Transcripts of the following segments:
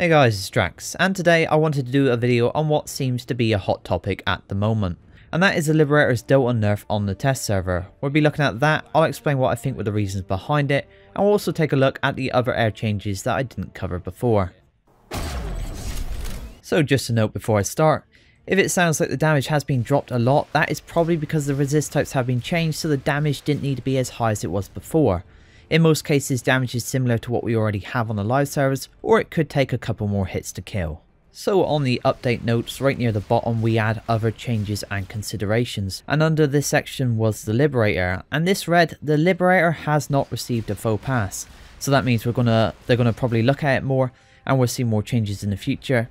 Hey guys, it's Drax, and today I wanted to do a video on what seems to be a hot topic at the moment. And that is the Liberator's Dalton Nerf on the test server. We'll be looking at that, I'll explain what I think were the reasons behind it, and we'll also take a look at the other air changes that I didn't cover before. So just a note before I start, if it sounds like the damage has been dropped a lot, that is probably because the resist types have been changed, so the damage didn't need to be as high as it was before. In most cases, damage is similar to what we already have on the live servers, or it could take a couple more hits to kill. So on the update notes, right near the bottom we add other changes and considerations, and under this section was the Liberator, and this read, the Liberator has not received a faux pass. So that means they're gonna probably look at it more, and we'll see more changes in the future.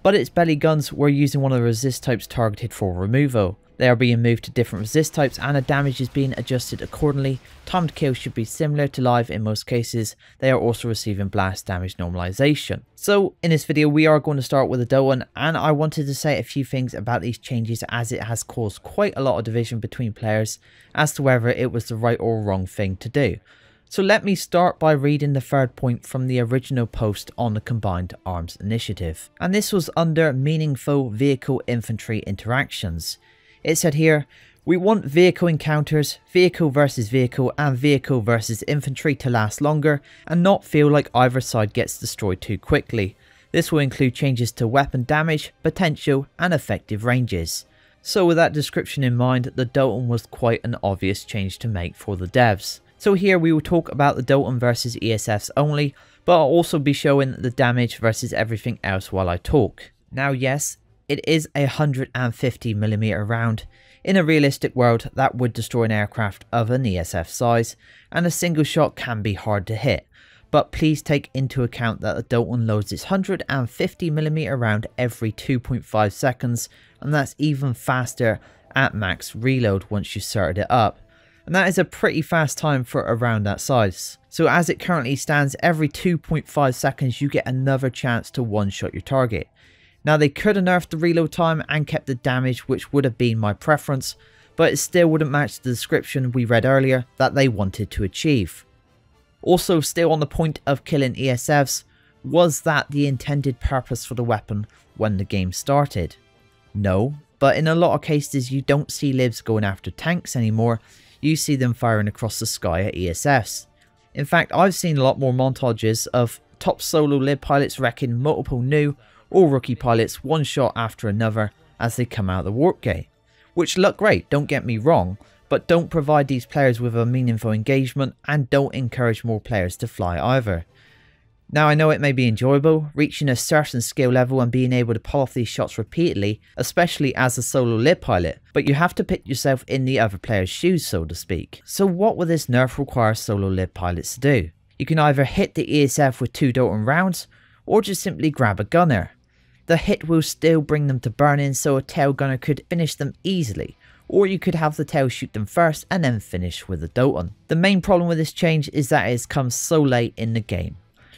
But its belly guns were using one of the resist types targeted for removal. They are being moved to different resist types and the damage is being adjusted accordingly. Time to kill should be similar to live in most cases. They are also receiving blast damage normalization. So in this video we are going to start with the Dalton, and I wanted to say a few things about these changes as it has caused quite a lot of division between players as to whether it was the right or wrong thing to do. So let me start by reading the third point from the original post on the Combined Arms Initiative. And this was under meaningful vehicle infantry interactions. It said here, we want vehicle encounters, vehicle versus vehicle and vehicle versus infantry to last longer and not feel like either side gets destroyed too quickly. This will include changes to weapon damage, potential and effective ranges. So with that description in mind, the Dalton was quite an obvious change to make for the devs. So here we will talk about the Dalton versus ESFs only, but I'll also be showing the damage versus everything else while I talk. Now yes, it is a 150mm round. In a realistic world, that would destroy an aircraft of an ESF size, and a single shot can be hard to hit. But please take into account that the Dalton loads its 150mm round every 2.5 seconds, and that's even faster at max reload once you started it up. And that is a pretty fast time for a round that size. So as it currently stands, every 2.5 seconds you get another chance to one-shot your target. Now they could have nerfed the reload time and kept the damage, which would have been my preference, but it still wouldn't match the description we read earlier that they wanted to achieve. Also, still on the point of killing ESFs, was that the intended purpose for the weapon when the game started? No, but in a lot of cases you don't see libs going after tanks anymore, you see them firing across the sky at ESFs. In fact, I've seen a lot more montages of top solo lib pilots wrecking multiple new or rookie pilots one shot after another as they come out of the warp gate, which look great, don't get me wrong, but don't provide these players with a meaningful engagement and don't encourage more players to fly either. Now I know it may be enjoyable, reaching a certain skill level and being able to pull off these shots repeatedly, especially as a solo lib pilot, but you have to put yourself in the other player's shoes, so to speak. So what will this nerf require solo lib pilots to do? You can either hit the ESF with 2 Dalton rounds, or just simply grab a gunner. The hit will still bring them to burn-in, so a tail gunner could finish them easily, or you could have the tail shoot them first and then finish with the Dalton. The main problem with this change is that it has come so late in the game.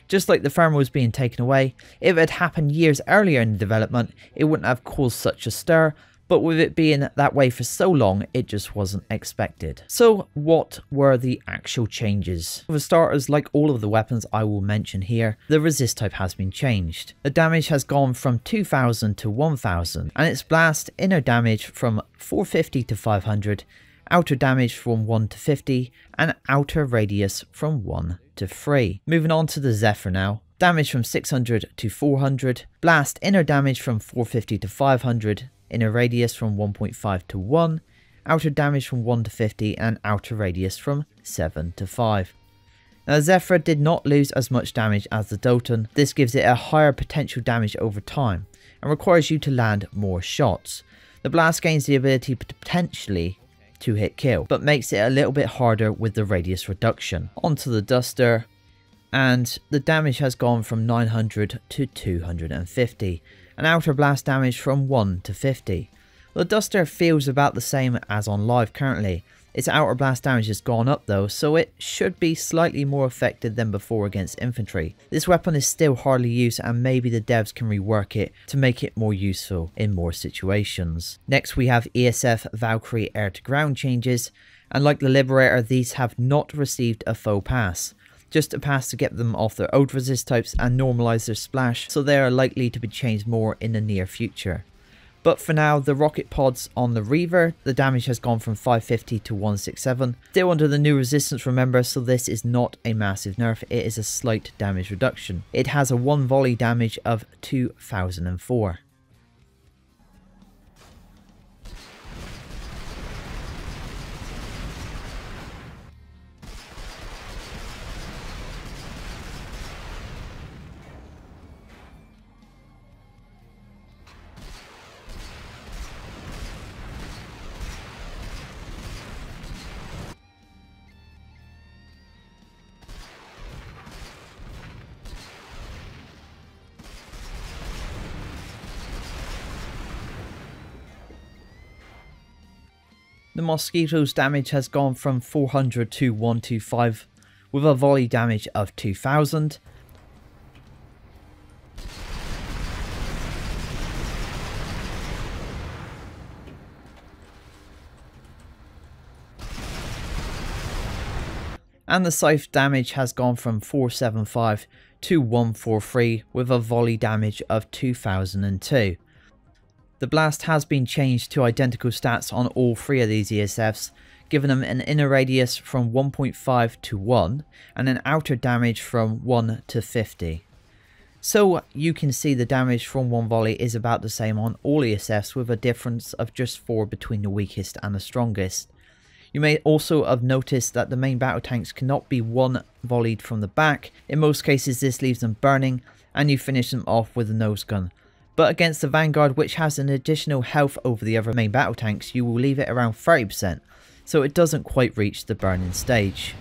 Just like the thermal was being taken away, if it had happened years earlier in the development, it wouldn't have caused such a stir, but with it being that way for so long, it just wasn't expected. So what were the actual changes? For starters, like all of the weapons I will mention here, the resist type has been changed. The damage has gone from 2000 to 1000, and its blast inner damage from 450 to 500, outer damage from 1 to 50, and outer radius from 1 to 3. Moving on to the Zephyr now. Damage from 600 to 400, blast inner damage from 450 to 500, inner radius from 1.5 to 1, outer damage from 1 to 50 and outer radius from 7 to 5. Now Zephyr did not lose as much damage as the Dalton. This gives it a higher potential damage over time and requires you to land more shots. The blast gains the ability potentially to hit kill, but makes it a little bit harder with the radius reduction. Onto the Duster, and the damage has gone from 900 to 250. And outer blast damage from 1 to 50. The Duster feels about the same as on live currently. Its outer blast damage has gone up though, so it should be slightly more effective than before against infantry. This weapon is still hardly used and maybe the devs can rework it to make it more useful in more situations. Next we have ESF Valkyrie air to ground changes, and like the Liberator, these have not received a faux pass. just a pass to get them off their old resist types and normalise their splash, so they are likely to be changed more in the near future. But for now, the rocket pods on the Reaver, the damage has gone from 550 to 167. Still under the new resistance, remember, so this is not a massive nerf, it is a slight damage reduction. It has a 1 volley damage of 2004. The Mosquitoes damage has gone from 400 to 125 with a volley damage of 2000. And the Scythe damage has gone from 475 to 143 with a volley damage of 2002. The blast has been changed to identical stats on all 3 of these ESFs, giving them an inner radius from 1.5 to 1 and an outer damage from 1 to 50. So you can see the damage from one volley is about the same on all ESFs, with a difference of just 4 between the weakest and the strongest. You may also have noticed that the main battle tanks cannot be one volleyed from the back. In most cases this leaves them burning and you finish them off with a nose gun. But against the Vanguard, which has an additional health over the other main battle tanks, you will leave it around 30%, so it doesn't quite reach the burning stage.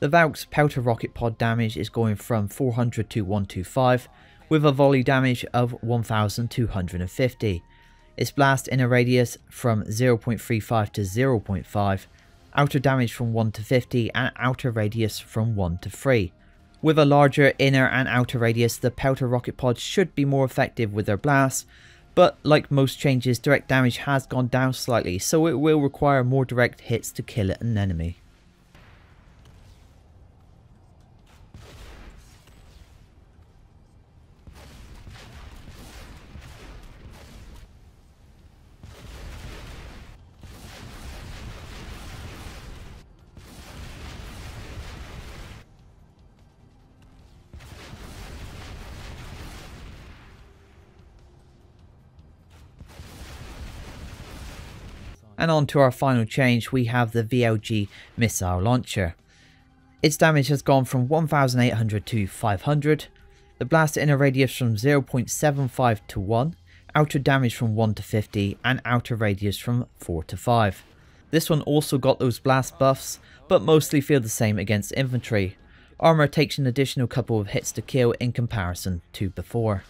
The Volks Pelter Rocket Pod damage is going from 400 to 125 with a volley damage of 1250. Its blast inner radius from 0.35 to 0.5, outer damage from 1 to 50 and outer radius from 1 to 3. With a larger inner and outer radius, the Pelter Rocket Pods should be more effective with their blasts, but like most changes, direct damage has gone down slightly, so it will require more direct hits to kill an enemy. And on to our final change, we have the Vog Missile Launcher. Its damage has gone from 1800 to 500, the blast inner radius from 0.75 to 1, outer damage from 1 to 50 and outer radius from 4 to 5. This one also got those blast buffs, but mostly feel the same against infantry. Armor takes an additional couple of hits to kill in comparison to before.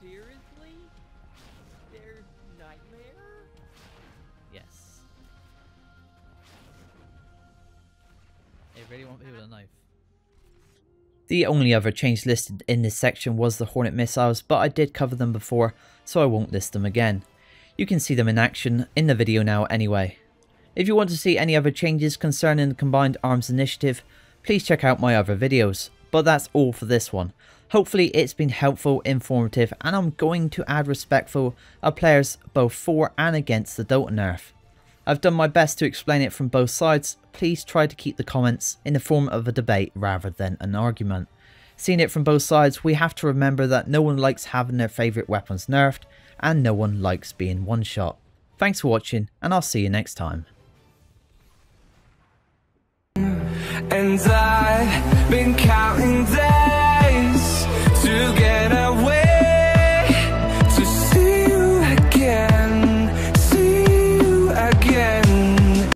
Seriously? Their nightmare? Yes. They really want people to know. The only other change listed in this section was the Hornet missiles, but I did cover them before, so I won't list them again. You can see them in action in the video now anyway. If you want to see any other changes concerning the Combined Arms Initiative, please check out my other videos. But that's all for this one. Hopefully it's been helpful, informative, and I'm going to add respectful of players both for and against the Dalton Nerf. I've done my best to explain it from both sides. Please try to keep the comments in the form of a debate rather than an argument. Seeing it from both sides, we have to remember that no one likes having their favourite weapons nerfed, and no one likes being one-shot. Thanks for watching, and I'll see you next time. And I've been counting days.